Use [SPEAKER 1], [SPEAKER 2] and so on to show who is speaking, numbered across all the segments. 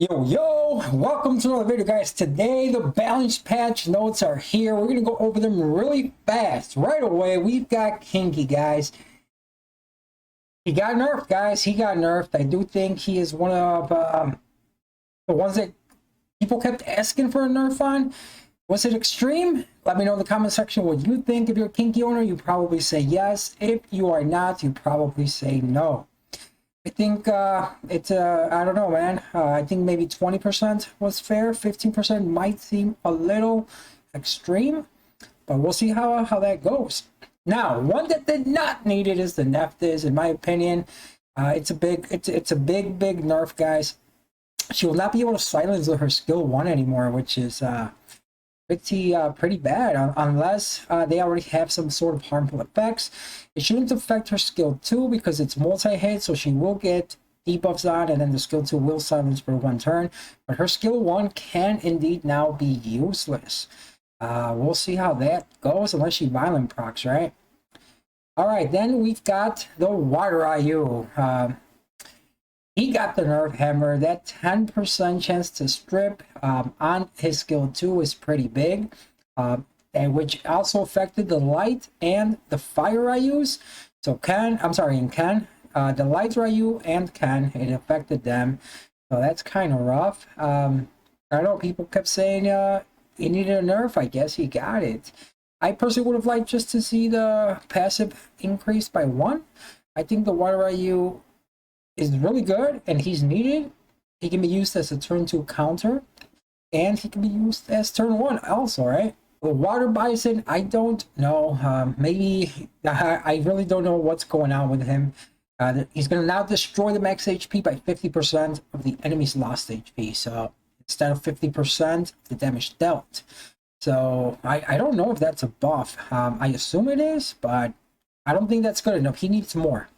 [SPEAKER 1] Yo, welcome to another video, guys. Today, the balance patch notes are here. We're going to go over them really fast. Right away, we've got Kinky, guys. He got nerfed, guys. He got nerfed. I do think he is one of the ones that people kept asking for a nerf on. Was it extreme? Let me know in the comment section what you think. If you're a Kinky owner, you probably say yes. If you are not, you probably say no. I think it's I don't know, man. I think maybe 20% was fair. 15% might seem a little extreme, but we'll see how that goes. Now, one that did not need it is the Nephthys, in my opinion. It's a big nerf, guys. She will not be able to silence her skill 1 anymore, which is pretty bad, unless they already have some sort of harmful effects. It shouldn't affect her skill 2 because it's multi-hit, so she will get debuffs on, and then the skill 2 will silence for 1 turn. But her skill 1 can indeed now be useless. We'll see how that goes, unless she violent procs, right? Alright, then we've got the Water Ryu. He got the nerf hammer. That 10% chance to strip on his skill 2 is pretty big, and which also affected the light and the fire Ryus. So Ken, the light Ryu and Ken, it affected them. So that's kind of rough. I know people kept saying he needed a nerf. I guess he got it. I personally would have liked just to see the passive increase by 1. I think the Water Ryu is really good, and he's needed. He can be used as a turn 2 counter, and he can be used as turn 1 also, right? The Water Bison, I don't know. Maybe I really don't know what's going on with him. He's going to now destroy the max HP by 50% of the enemy's lost HP. So instead of 50% the damage dealt. So I don't know if that's a buff. I assume it is, but I don't think that's good enough. He needs more.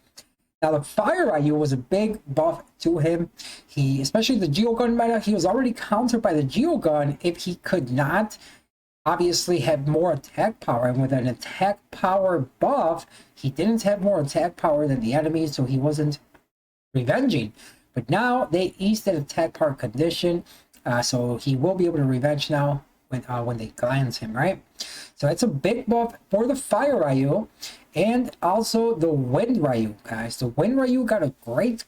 [SPEAKER 1] Now, the Fire Ryu was a big buff to him. Especially the Geogun meta, he was already countered by the Geogun if he could not obviously have more attack power. And with an attack power buff, he didn't have more attack power than the enemy, so he wasn't revenging. But now they eased that attack power condition, so he will be able to revenge now when they glance him, right? So it's a big buff for the Fire Ryu. And also the Wind Ryu, guys. The Wind Ryu got a great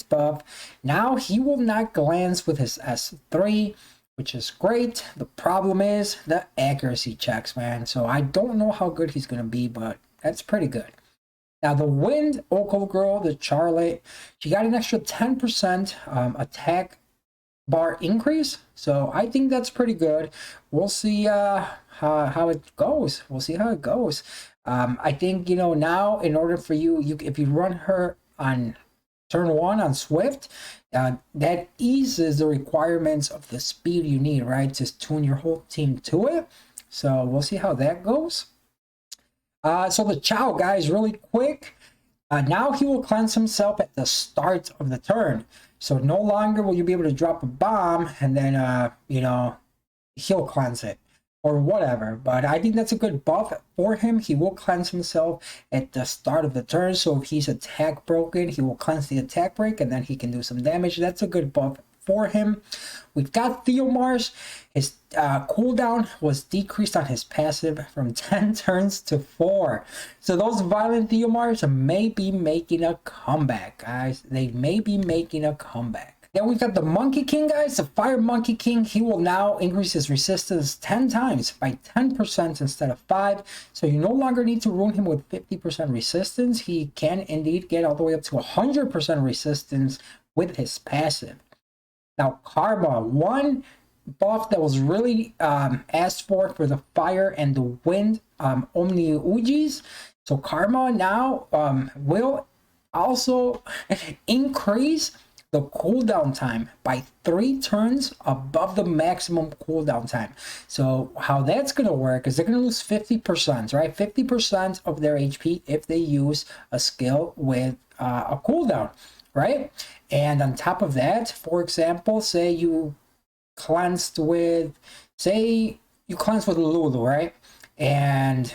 [SPEAKER 1] buff. Now he will not glance with his S3, which is great. The problem is the accuracy checks, man. So I don't know how good he's going to be, but that's pretty good. Now the Wind Oko Girl, the Charlotte, she got an extra 10% attack bar increase. So I think that's pretty good. We'll see how it goes. We'll see how it goes. I think, now in order for you if you run her on turn 1 on Swift, that eases the requirements of the speed you need, right, to tune your whole team to it. So we'll see how that goes. So the Chao, guys, really quick. Now he will cleanse himself at the start of the turn. So no longer will you be able to drop a bomb and then, he'll cleanse it or whatever. But I think that's a good buff for him. He will cleanse himself at the start of the turn. So if he's attack broken, he will cleanse the attack break and then he can do some damage. That's a good buff for him. We've got Theomars. His cooldown was decreased on his passive from 10 turns to 4. So those violent Theomars may be making a comeback, guys. They may be making a comeback. Then we've got the Monkey King, guys. The Fire Monkey King. He will now increase his resistance 10 times by 10% instead of 5. So you no longer need to ruin him with 50% resistance. He can indeed get all the way up to 100% resistance with his passive. Now, Karma, one buff that was really asked for the fire and the wind Omni Ujis. So Karma now will also increase the cooldown time by 3 turns above the maximum cooldown time. So how that's going to work is they're going to lose 50%, right? 50% of their HP if they use a skill with a cooldown, right? And on top of that, for example, say you cleansed with Lulu, right? And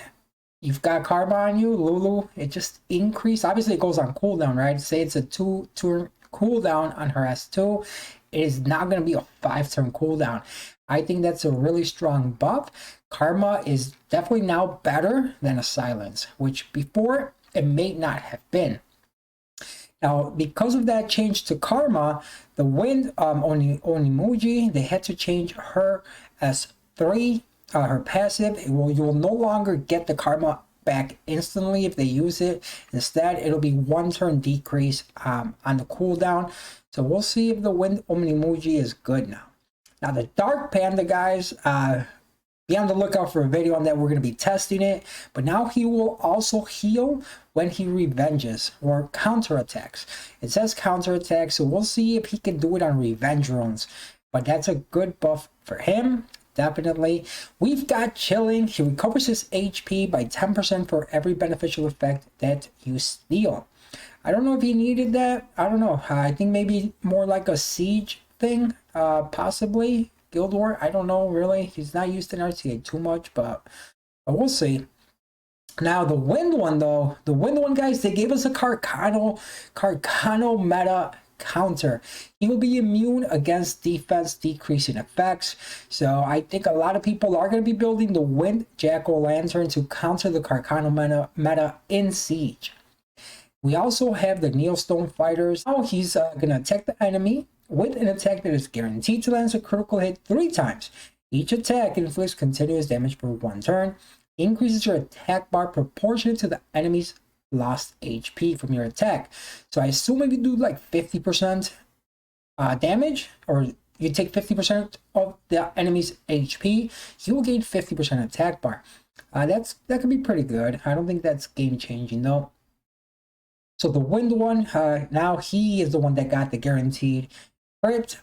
[SPEAKER 1] you've got Karma on you, Lulu, it just increased. Obviously, it goes on cooldown, right? Say it's a two turn cooldown on her S2. It is not going to be a 5-turn cooldown. I think that's a really strong buff. Karma is definitely now better than a silence, which before it may not have been. Now, because of that change to Karma, the Wind Onimuji, they had to change her S3, her passive. You will no longer get the Karma back instantly if they use it. Instead, it'll be 1 turn decrease on the cooldown. So we'll see if the Wind Onimuji is good now. Now, the Dark Panda, guys, be on the lookout for a video on that. We're going to be testing it. But now he will also heal when he revenges or counterattacks. It says counterattack, so we'll see if he can do it on revenge runes. But that's a good buff for him, definitely. We've got Chilling. He recovers his HP by 10% for every beneficial effect that you steal. I don't know if he needed that. I don't know. I think maybe more like a siege thing, possibly. Guild War, I don't know really. He's not used in RTA too much, but we'll see. Now the Wind one though, the Wind one, guys, they gave us a Carcano meta counter. He will be immune against defense decreasing effects. So I think a lot of people are going to be building the Wind Jack-o'-lantern to counter the Carcano meta in Siege. We also have the Neilstone Fighters. Now he's going to attack the enemy with an attack that is guaranteed to land a critical hit 3 times. Each attack inflicts continuous damage for 1 turn, increases your attack bar proportionate to the enemy's lost HP from your attack. So I assume if you do like 50% damage, or you take 50% of the enemy's HP, you will gain 50% attack bar. That could be pretty good. I don't think that's game changing though. So the Wind one, now he is the one that got the guaranteed crit.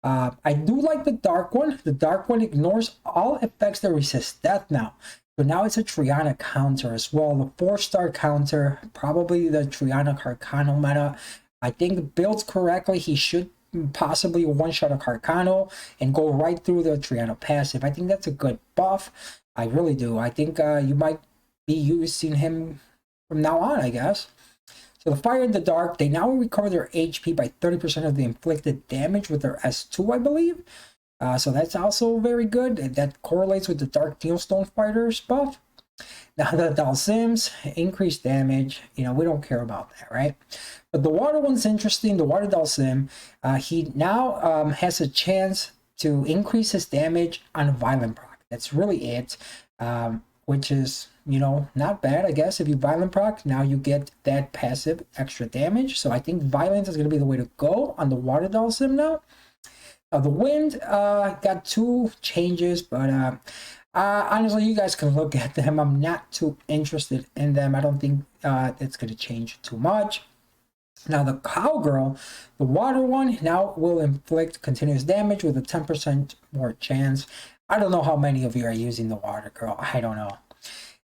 [SPEAKER 1] I do like the Dark one. The Dark one ignores all effects that resist death now. So now it's a Triana counter as well. The 4-star counter, probably the Triana Carcano meta. I think built correctly, he should possibly one-shot a Carcano and go right through the Triana passive. I think that's a good buff. I really do. I think you might be using him from now on, I guess. So the Fire in the Dark, they now recover their HP by 30% of the inflicted damage with their S2, I believe. So that's also very good. That correlates with the Dark Neilstone Fighters buff. Now the Dhalsims, increased damage. You know, we don't care about that, right? But the Water one's interesting. The Water Dhalsim, he now has a chance to increase his damage on a Violent proc. That's really it. Which is, you know, not bad, I guess. If you Violent proc, now you get that passive extra damage. So I think Violence is going to be the way to go on the Water Dhalsim now. The Wind got 2 changes, but honestly, you guys can look at them. I'm not too interested in them. I don't think it's going to change too much. Now the Cowgirl, the Water one, now will inflict continuous damage with a 10% more chance. I don't know how many of you are using the Water Girl. I don't know.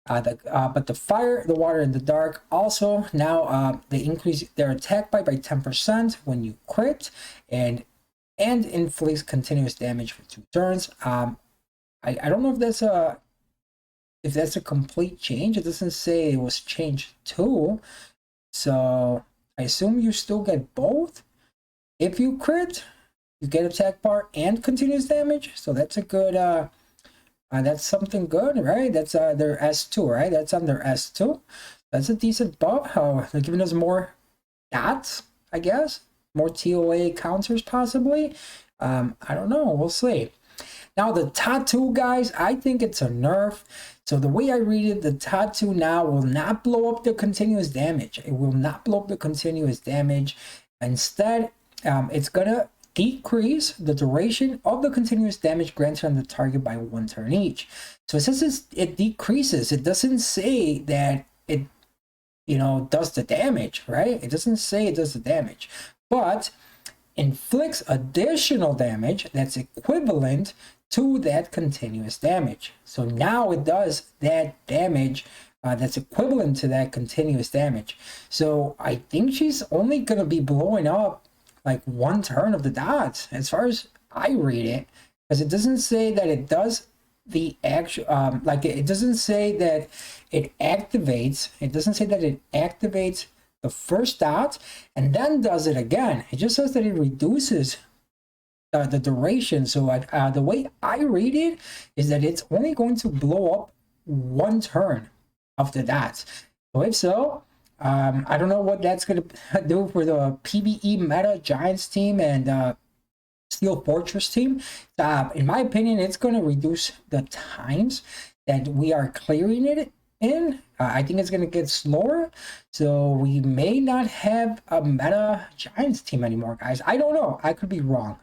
[SPEAKER 1] But the Fire, the Water, and the Dark also now they increase their attack by 10% when you crit and inflicts continuous damage for 2 turns. I don't know if that's a complete change. It doesn't say it was changed to, so I assume you still get both. If you crit, you get attack bar and continuous damage. So that's a good, that's something good, right? That's their S2, right? That's on their S2. That's a decent buff. They're giving us more dots, I guess. More TOA counters, possibly. I don't know. We'll see. Now, the Tattoo, guys, I think it's a nerf. So the way I read it, the Tattoo now will not blow up the continuous damage. It will not blow up the continuous damage. Instead, it's going to decrease the duration of the continuous damage granted on the target by 1 turn each. So it says it decreases. It doesn't say that it, you know, does the damage, right? It doesn't say it does the damage, but inflicts additional damage that's equivalent to that continuous damage. So now it does that damage that's equivalent to that continuous damage. So I think she's only going to be blowing up like 1 turn of the dots, as far as I read it, because it doesn't say that it does the actual, like it doesn't say that it activates. It doesn't say that it activates the first dot and then does it again. It just says that it reduces the duration. So the way I read it is that it's only going to blow up one turn of the dots. So if so, I don't know what that's going to do for the PvE meta Giants team and Steel Fortress team. In my opinion, it's going to reduce the times that we are clearing it in. I think it's going to get slower, so we may not have a meta Giants team anymore, guys. I don't know. I could be wrong.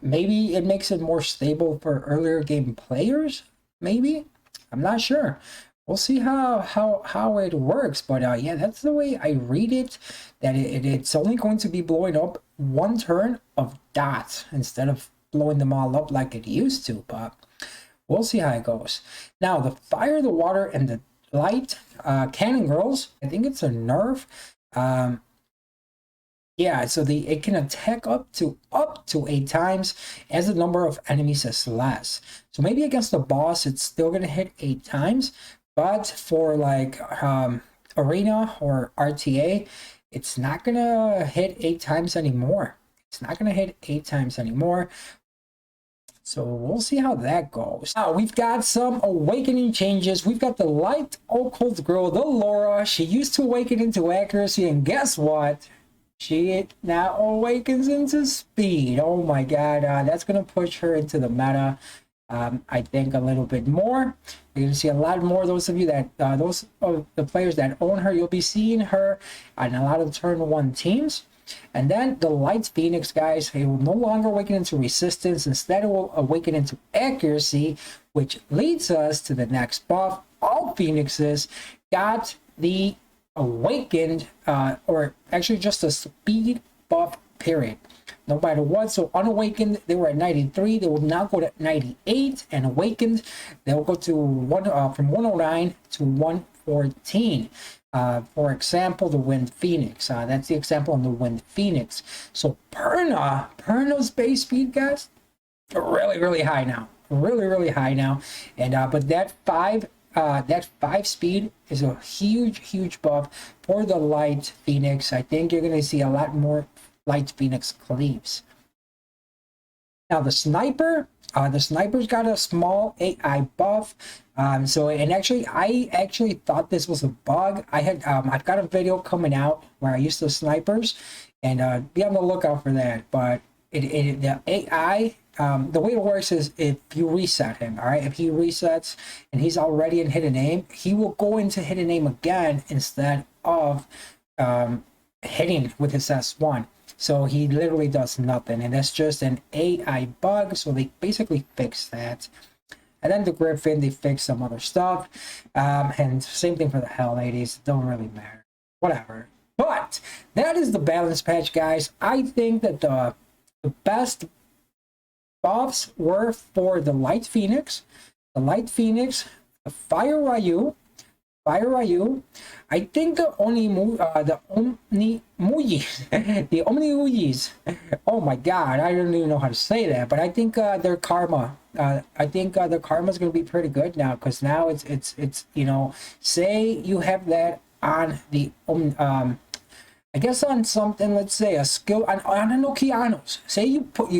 [SPEAKER 1] Maybe it makes it more stable for earlier game players. Maybe. I'm not sure. We'll see how it works, but yeah, that's the way I read it, that it's only going to be blowing up one turn of dots instead of blowing them all up like it used to, but we'll see how it goes. Now, the fire, the water, and the light cannon girls, I think it's a nerf. Yeah, so it can attack up to 8 times as the number of enemies is less. So maybe against the boss, it's still gonna hit 8 times, but for like arena or RTA, it's not gonna hit 8 times anymore. So we'll see how that goes. Now we've got some awakening changes. We've got the light occult girl, the Laura. She used to awaken into accuracy, and guess what? She now awakens into speed. Oh my god, that's gonna push her into the meta. I think a little bit more. You're gonna see a lot more. Those of you that those of the players that own her, you'll be seeing her on a lot of turn 1 teams. And then the Light Phoenix, guys, it will no longer awaken into resistance. Instead, it will awaken into accuracy, which leads us to the next buff. All Phoenixes got the awakened, or actually just a speed buff, period. No matter what. So unawakened, they were at 93. They will now go to 98, and awakened, they'll go to from 109 to 114. For example, the Wind Phoenix. That's the example on the Wind Phoenix. So Perna's base speed, guys, really high now. Really high now. And but that 5 speed is a huge buff for the Light Phoenix. I think you're gonna see a lot more Light Phoenix cleaves. Now the sniper's got a small AI buff. I actually thought this was a bug. I've got a video coming out where I used the snipers, and be on the lookout for that. But the AI, the way it works is if you reset him, all right, if he resets and he's already in hidden aim, he will go into hidden aim again instead of hitting with his S1. So he literally does nothing, and that's just an AI bug. So they basically fixed that. And then the Griffin, they fixed some other stuff. And same thing for the Hell Ladies. Don't really matter. Whatever. But that is the balance patch, guys. I think that the best buffs were for the Light Phoenix, the Fire Ryu. I think the Omni-Uyis. Oh my god, I don't even know how to say that, but I think their karma. I think the karma is going to be pretty good now, because now it's you know, say you have that on the I guess on something, let's say a skill on an Okeanos. Say you put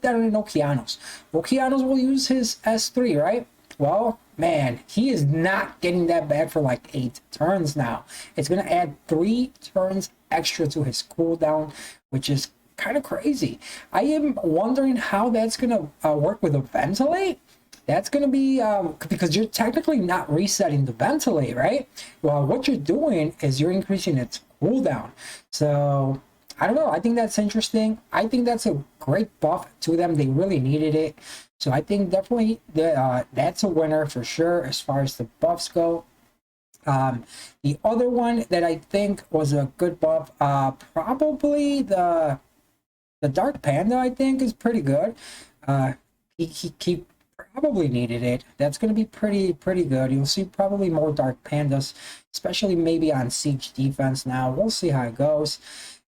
[SPEAKER 1] that on an Okeanos. Okeanos will use his S3, right? Well, man, he is not getting that back for like 8 turns now. It's going to add 3 turns extra to his cooldown, which is kind of crazy. I am wondering how that's going to work with a ventilate. That's going to be because you're technically not resetting the ventilate, right? Well, what you're doing is you're increasing its cooldown. So I don't know. I think that's interesting. I think that's a great buff to them. They really needed it. So I think definitely that's a winner for sure as far as the buffs go. The other one that I think was a good buff, probably the Dark Panda, I think is pretty good. He probably needed it. That's going to be pretty good. You'll see probably more Dark Pandas, especially maybe on Siege defense now. We'll see how it goes.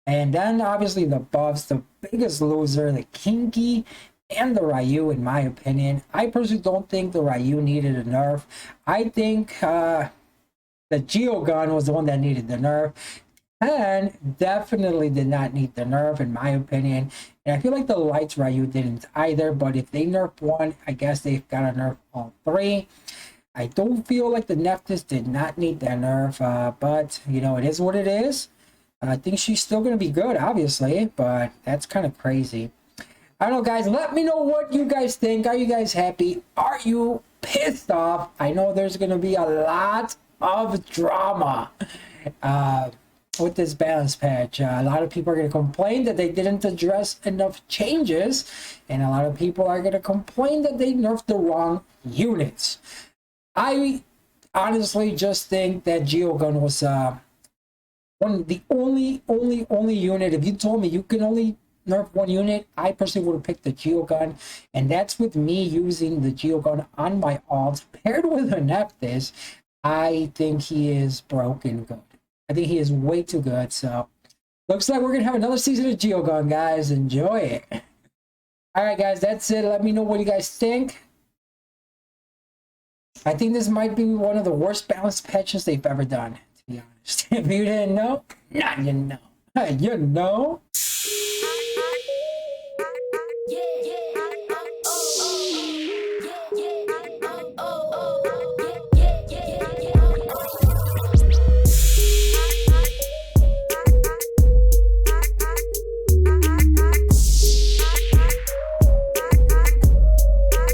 [SPEAKER 1] And then obviously the buffs, the biggest loser, the Kinky and the Ryu, in my opinion. I personally don't think the Ryu needed a nerf. I think The Geogun was the one that needed the nerf. 10 definitely did not need the nerf, in my opinion. And I feel like the Lights Ryu didn't either. But if they nerf one, I guess they've got to nerf all three. I don't feel like the Nephthys did not need that nerf. But, you know, it is what it is. I think she's still going to be good, obviously. But that's kind of crazy. I don't know, guys. Let me know what you guys think. Are you guys happy? Are you pissed off? I know there's going to be a lot of drama with this balance patch. A lot of people are going to complain that they didn't address enough changes, and a lot of people are going to complain that they nerfed the wrong units. I honestly just think that Geogun was the only unit. If you told me you can only nerf one unit, I personally would have picked the Geogun, and that's with me using the Geogun on my alt paired with a Nephthys. I think he is broken good. I think he is way too good. So looks like we're gonna have another season of Geogun, guys. Enjoy it. All right, guys, that's it. Let me know what you guys think. I think this might be one of the worst balance patches they've ever done, to be honest. If you didn't know, now you know. You know.
[SPEAKER 2] Yeah, yeah.